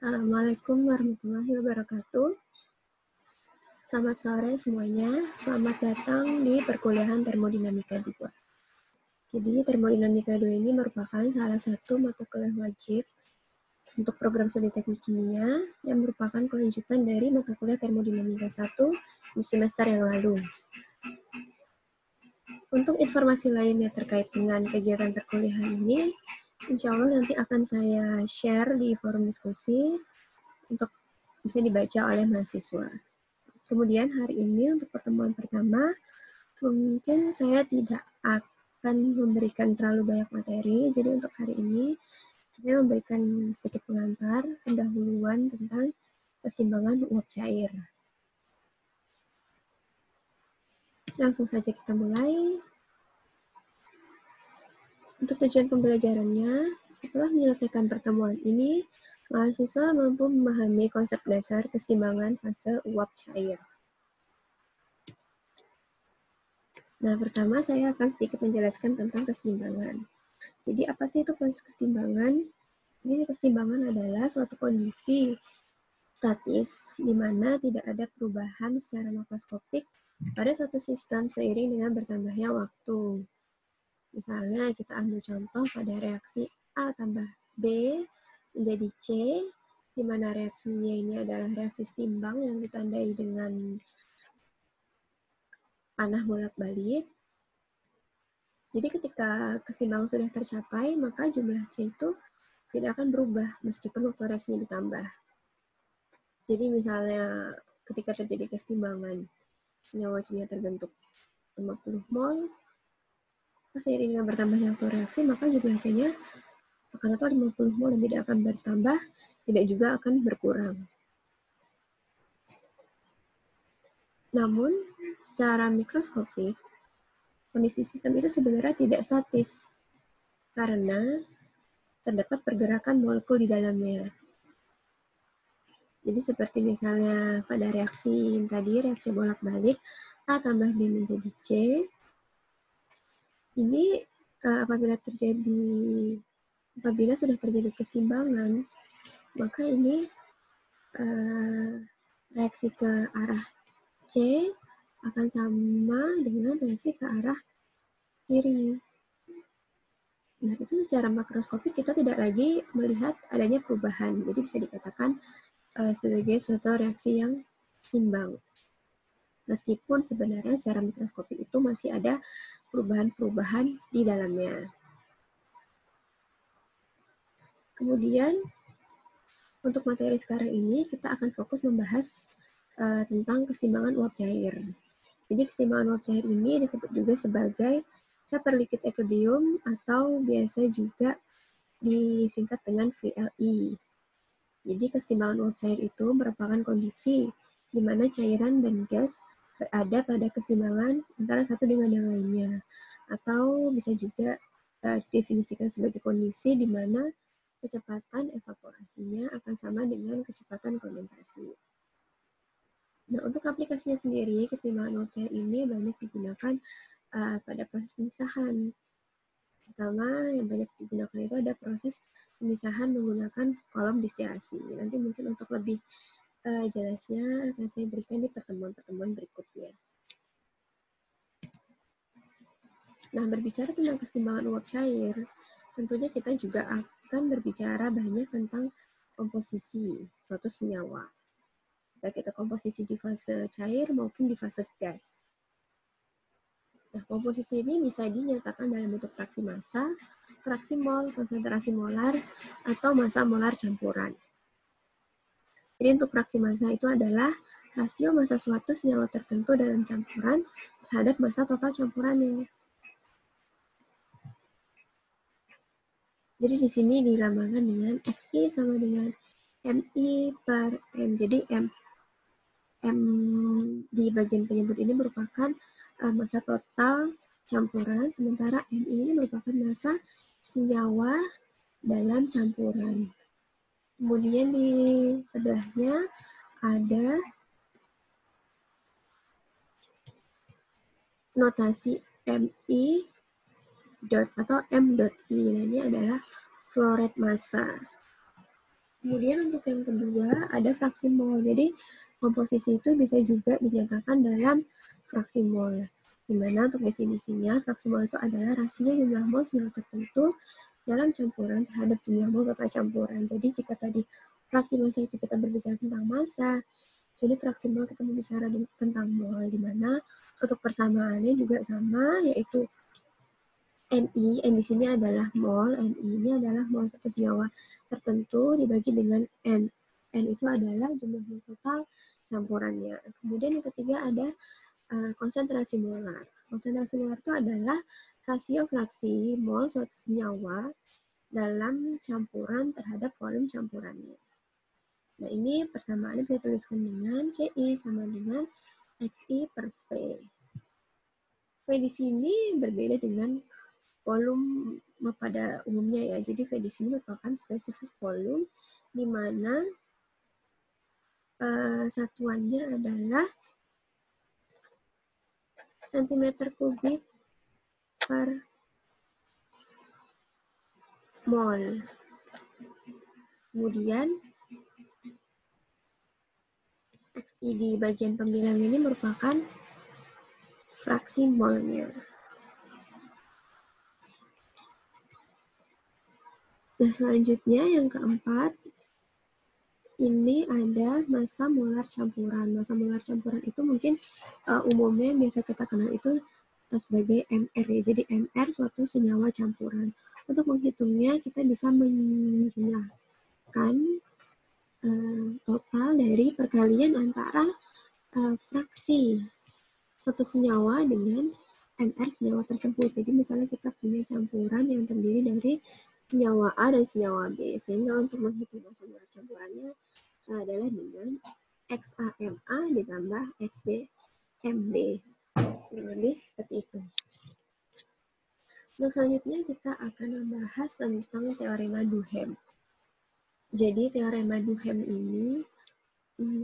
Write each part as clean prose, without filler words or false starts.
Assalamualaikum warahmatullahi wabarakatuh. Selamat sore semuanya. Selamat datang di perkuliahan Termodinamika 2. Jadi Termodinamika 2 ini merupakan salah satu mata kuliah wajib untuk program studi teknik kimia yang merupakan kelanjutan dari mata kuliah Termodinamika 1 di semester yang lalu. Untuk informasi lainnya terkait dengan kegiatan perkuliahan ini, insya Allah nanti akan saya share di forum diskusi untuk bisa dibaca oleh mahasiswa. Kemudian hari ini untuk pertemuan pertama, mungkin saya tidak akan memberikan terlalu banyak materi, jadi untuk hari ini saya memberikan sedikit pengantar, pendahuluan tentang keseimbangan uap cair. Langsung saja kita mulai. Untuk tujuan pembelajarannya, setelah menyelesaikan pertemuan ini, mahasiswa mampu memahami konsep dasar keseimbangan fase uap cair. Nah, pertama saya akan sedikit menjelaskan tentang keseimbangan. Jadi, apa sih itu proses keseimbangan? Jadi, keseimbangan adalah suatu kondisi statis di mana tidak ada perubahan secara makroskopik pada suatu sistem seiring dengan bertambahnya waktu. Misalnya, kita ambil contoh pada reaksi A tambah B menjadi C, di mana reaksinya ini adalah reaksi seimbang yang ditandai dengan panah bolak-balik. Jadi ketika keseimbangan sudah tercapai, maka jumlah C itu tidak akan berubah meskipun waktu reaksinya ditambah. Jadi misalnya ketika terjadi keseimbangan, senyawa C-nya terbentuk 50 mol, seiring dengan bertambahnya waktu reaksi, maka jumlah C-nya akan tetap 50 mol dan tidak akan bertambah, tidak juga akan berkurang. Namun, secara mikroskopik, kondisi sistem itu sebenarnya tidak statis, karena terdapat pergerakan molekul di dalamnya. Jadi seperti misalnya pada reaksi tadi, reaksi bolak-balik, A tambah B menjadi C. Ini apabila sudah terjadi keseimbangan, maka ini reaksi ke arah C akan sama dengan reaksi ke arah kiri. Nah, itu secara makroskopik kita tidak lagi melihat adanya perubahan. Jadi bisa dikatakan sebagai suatu reaksi yang seimbang. Meskipun sebenarnya secara mikroskopik itu masih ada perubahan-perubahan di dalamnya. Kemudian, untuk materi sekarang ini, kita akan fokus membahas tentang keseimbangan uap cair. Jadi, keseimbangan uap cair ini disebut juga sebagai vapor liquid equilibrium atau biasa juga disingkat dengan VLE. Jadi, keseimbangan uap cair itu merupakan kondisi di mana cairan dan gas berada pada keseimbangan antara satu dengan yang lainnya. Atau bisa juga didefinisikan sebagai kondisi di mana kecepatan evaporasinya akan sama dengan kecepatan kondensasi. Nah, untuk aplikasinya sendiri, keseimbangan uap cair ini banyak digunakan pada proses pemisahan. Pertama, yang banyak digunakan itu ada proses pemisahan menggunakan kolom distilasi. Nanti mungkin untuk lebih jelasnya akan saya berikan di pertemuan-pertemuan berikutnya. Nah, berbicara tentang keseimbangan uap cair, tentunya kita juga akan berbicara banyak tentang komposisi suatu senyawa. Baik itu komposisi di fase cair maupun di fase gas. Nah, komposisi ini bisa dinyatakan dalam bentuk fraksi massa, fraksi mol, konsentrasi molar, atau massa molar campuran. Jadi untuk fraksi massa itu adalah rasio massa suatu senyawa tertentu dalam campuran terhadap massa total campurannya. Jadi di sini dilambangkan dengan XI sama dengan MI per M. Jadi M di bagian penyebut ini merupakan massa total campuran, sementara MI ini merupakan massa senyawa dalam campuran. Kemudian di sebelahnya ada notasi MI dot atau M dot I. Nah, ini adalah flow rate massa. Kemudian untuk yang kedua ada fraksi mol. Jadi komposisi itu bisa juga dinyatakan dalam fraksi mol. Dimana untuk definisinya fraksi mol itu adalah rasio jumlah mol senyawa tertentu dalam campuran terhadap jumlah mol total campuran. Jadi jika tadi fraksi massa itu kita berbicara tentang massa, jadi fraksi mol kita berbicara tentang mol, dimana untuk persamaannya juga sama, yaitu Ni, N di sini adalah mol, Ni ini adalah mol satu senyawa tertentu dibagi dengan N. N itu adalah jumlah mol total campurannya. Kemudian yang ketiga ada konsentrasi molar. Konsentrasi molar itu adalah rasio fraksi mol suatu senyawa dalam campuran terhadap volume campurannya. Nah, ini persamaannya bisa dituliskan dengan Ci sama dengan Xi per V. V di sini berbeda dengan volume pada umumnya ya. Jadi V di sini merupakan spesifik volume di mana satuannya adalah cm3 per mol. Kemudian Xi di bagian pembilang ini merupakan fraksi molnya. Nah, selanjutnya yang keempat, ini ada massa molar campuran. Massa molar campuran itu mungkin umumnya biasa kita kenal itu sebagai MR ya. Jadi MR suatu senyawa campuran. Untuk menghitungnya kita bisa menjumlahkan total dari perkalian antara fraksi satu senyawa dengan MR senyawa tersebut. Jadi misalnya kita punya campuran yang terdiri dari senyawa A dan senyawa B. Sehingga untuk menghitung massa molar campurannya adalah dengan XAMA ditambah XBMB. Lebih seperti itu. Untuk selanjutnya kita akan membahas tentang teorema Duhem. Jadi teorema Duhem ini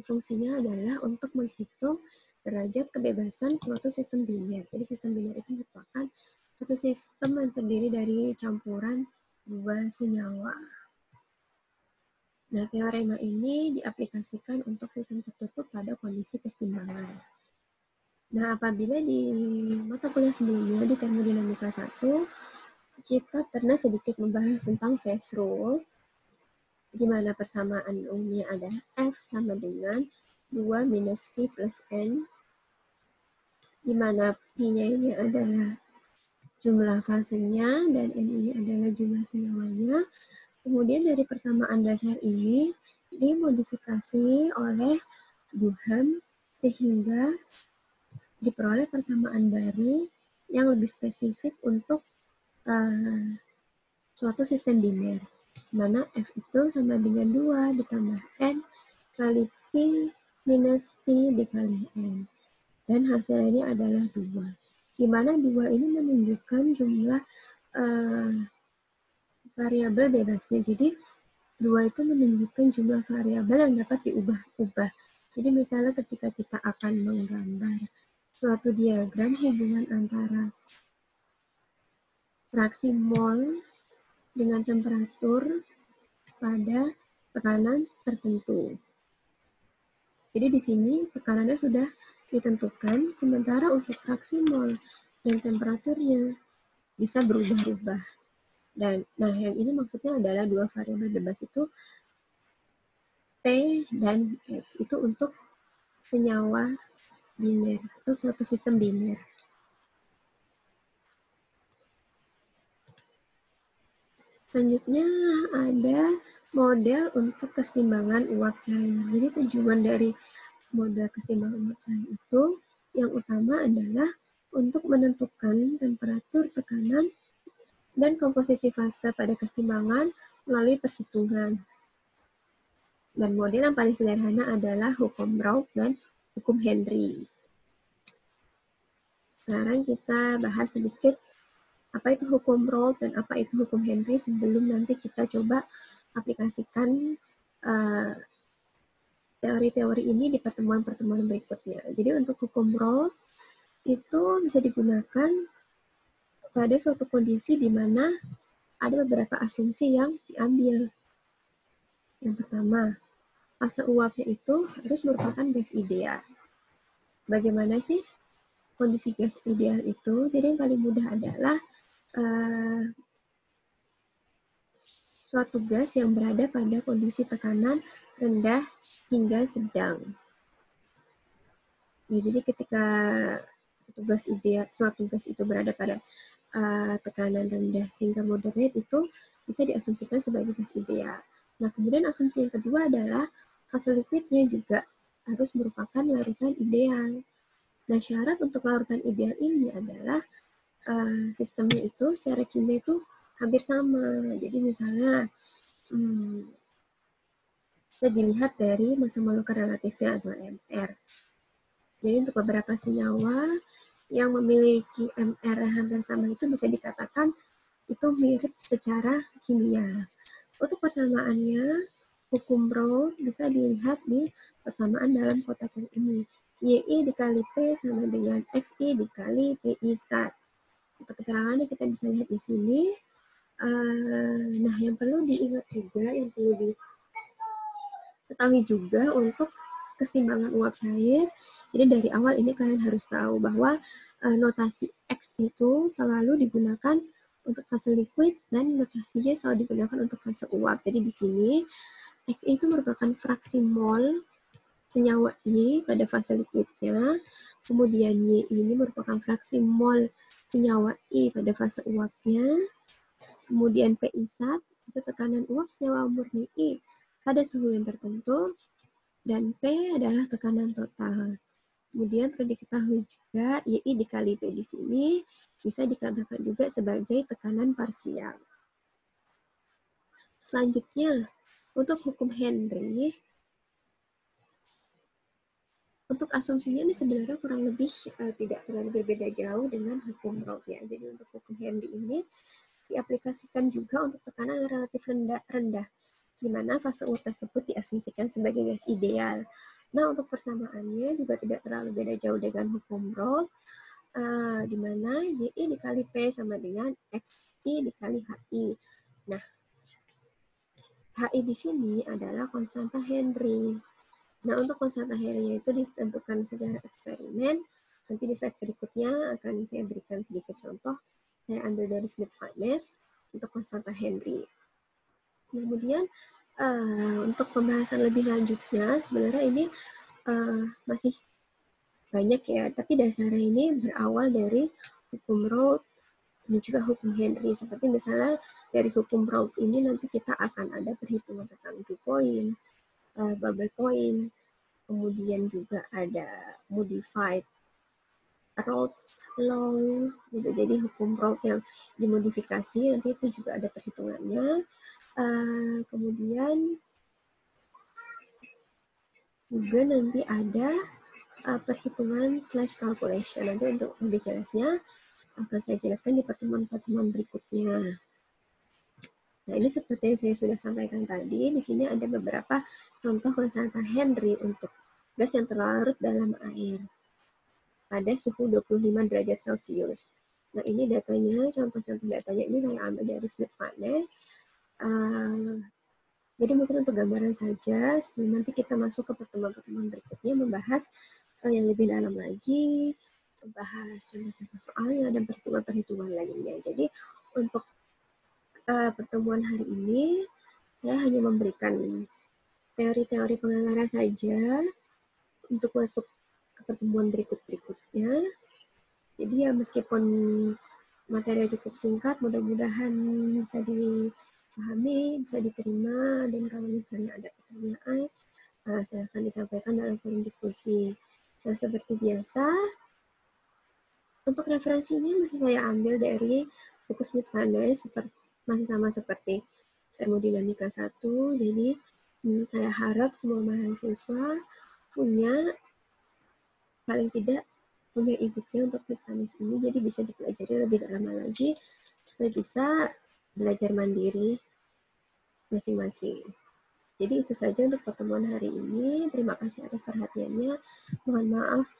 fungsinya adalah untuk menghitung derajat kebebasan suatu sistem biner. Jadi sistem biner itu merupakan suatu sistem yang terdiri dari campuran dua senyawa. Nah, teorema ini diaplikasikan untuk sistem tertutup pada kondisi keseimbangan. Nah, apabila di mata kuliah sebelumnya di termodinamika 1, kita pernah sedikit membahas tentang phase rule, di mana persamaan umumnya ada F sama dengan 2 minus V plus N, di mana P-nya ini adalah jumlah fasenya dan N ini adalah jumlah senyawanya. Kemudian dari persamaan dasar ini dimodifikasi oleh Duhem sehingga diperoleh persamaan baru yang lebih spesifik untuk suatu sistem biner. Mana F itu sama dengan 2 ditambah N kali P minus P dikali N. Dan hasilnya adalah 2. Di mana 2 ini menunjukkan jumlah variabel bebasnya. Jadi 2 itu menunjukkan jumlah variabel yang dapat diubah-ubah. Jadi misalnya ketika kita akan menggambar suatu diagram hubungan antara fraksi mol dengan temperatur pada tekanan tertentu. Jadi di sini tekanannya sudah ditentukan, sementara untuk fraksi mol dan temperaturnya bisa berubah-ubah. Dan nah yang ini maksudnya adalah dua variabel bebas itu T dan X itu untuk senyawa biner atau suatu sistem biner. Selanjutnya ada model untuk keseimbangan uap cair. Jadi tujuan dari model keseimbangan uap cair itu yang utama adalah untuk menentukan temperatur, tekanan, dan komposisi fase pada keseimbangan melalui perhitungan. Dan model yang paling sederhana adalah hukum Raoult dan hukum Henry. Sekarang kita bahas sedikit apa itu hukum Raoult dan apa itu hukum Henry sebelum nanti kita coba aplikasikan teori-teori ini di pertemuan-pertemuan berikutnya. Jadi untuk hukum Raoult itu bisa digunakan pada suatu kondisi di mana ada beberapa asumsi yang diambil. Yang pertama, fase uapnya itu harus merupakan gas ideal. Bagaimana sih kondisi gas ideal itu? Jadi yang paling mudah adalah suatu gas yang berada pada kondisi tekanan rendah hingga sedang. Ya, jadi ketika suatu gas itu berada pada tekanan rendah hingga moderate itu bisa diasumsikan sebagai gas ideal. Nah, kemudian asumsi yang kedua adalah fase liquidnya juga harus merupakan larutan ideal. Nah, syarat untuk larutan ideal ini adalah sistemnya itu secara kimia itu hampir sama. Jadi misalnya bisa dilihat dari massa molekul relatifnya atau MR. Jadi untuk beberapa senyawa yang memiliki MR yang hampir sama itu bisa dikatakan itu mirip secara kimia. Untuk persamaannya, hukum Rolle bisa dilihat di persamaan dalam kotak yang ini. YI dikali P sama dengan XI dikali PI sat. Untuk keterangannya kita bisa lihat di sini. Nah, yang perlu diingat juga, yang perlu diketahui juga untuk keseimbangan uap cair. Jadi dari awal ini kalian harus tahu bahwa notasi X itu selalu digunakan untuk fase liquid dan notasi Y selalu digunakan untuk fase uap. Jadi di sini X itu merupakan fraksi mol senyawa I pada fase liquidnya, kemudian Y ini merupakan fraksi mol senyawa I pada fase uapnya, kemudian PI sat itu tekanan uap senyawa murni I pada suhu yang tertentu, dan P adalah tekanan total. Kemudian perlu diketahui juga YI dikali P di sini bisa dikatakan juga sebagai tekanan parsial. Selanjutnya, untuk hukum Henry, untuk asumsinya ini sebenarnya kurang lebih tidak terlalu berbeda jauh dengan hukum Rolle ya. Jadi untuk hukum Henry ini diaplikasikan juga untuk tekanan yang relatif rendah, di mana fase uap tersebut diasumsikan sebagai gas ideal. Nah, untuk persamaannya juga tidak terlalu beda jauh dengan hukum Rolle, di mana YI dikali P sama dengan XI dikali HI. Nah, HI di sini adalah konstanta Henry. Nah, untuk konstanta Henry itu ditentukan secara eksperimen. Nanti di slide berikutnya akan saya berikan sedikit contoh. Saya ambil dari Smith-Vaness untuk konstanta Henry. Kemudian untuk pembahasan lebih lanjutnya, sebenarnya ini masih banyak ya, tapi dasarnya ini berawal dari hukum Rolle dan juga hukum Henry. Seperti misalnya dari hukum Rolle ini nanti kita akan ada perhitungan tentang dew point, bubble point, kemudian juga ada modified Rolle's law, gitu. Jadi hukum Rolle yang dimodifikasi nanti itu juga ada perhitungannya. Kemudian juga nanti ada perhitungan flash calculation. Nanti untuk lebih jelasnya akan saya jelaskan di pertemuan-pertemuan berikutnya. Nah, ini seperti yang saya sudah sampaikan tadi, di sini ada beberapa contoh konstanta Henry untuk gas yang terlarut dalam air pada suhu 25 derajat Celcius. Nah, ini datanya, contoh-contoh datanya ini saya ambil dari Smith-Vaness. Jadi mungkin untuk gambaran saja, sebelum nanti kita masuk ke pertemuan-pertemuan berikutnya, membahas yang lebih dalam lagi, membahas contoh-contoh soalnya, dan perhitungan-perhitungan lainnya. Jadi untuk pertemuan hari ini, saya hanya memberikan teori-teori pengantar saja untuk masuk ke pertemuan berikut-berikutnya. Jadi ya meskipun materi cukup singkat, mudah-mudahan bisa dipahami, bisa diterima, dan kalau misalnya ada pertanyaan, silakan disampaikan dalam forum diskusi. Nah, seperti biasa, untuk referensinya masih saya ambil dari buku Smith-Vaness, masih sama seperti termodinamika 1. Jadi saya harap semua mahasiswa punya, paling tidak punya e-booknya untuk Smith-Vaness ini, jadi bisa dipelajari lebih lama lagi supaya bisa belajar mandiri masing-masing. Jadi itu saja untuk pertemuan hari ini. Terima kasih atas perhatiannya. Mohon maaf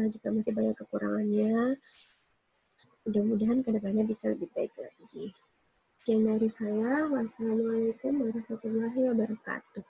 jika masih banyak kekurangannya. Mudah-mudahan kedepannya bisa lebih baik lagi. Sekian dari saya. Wassalamualaikum warahmatullahi wabarakatuh.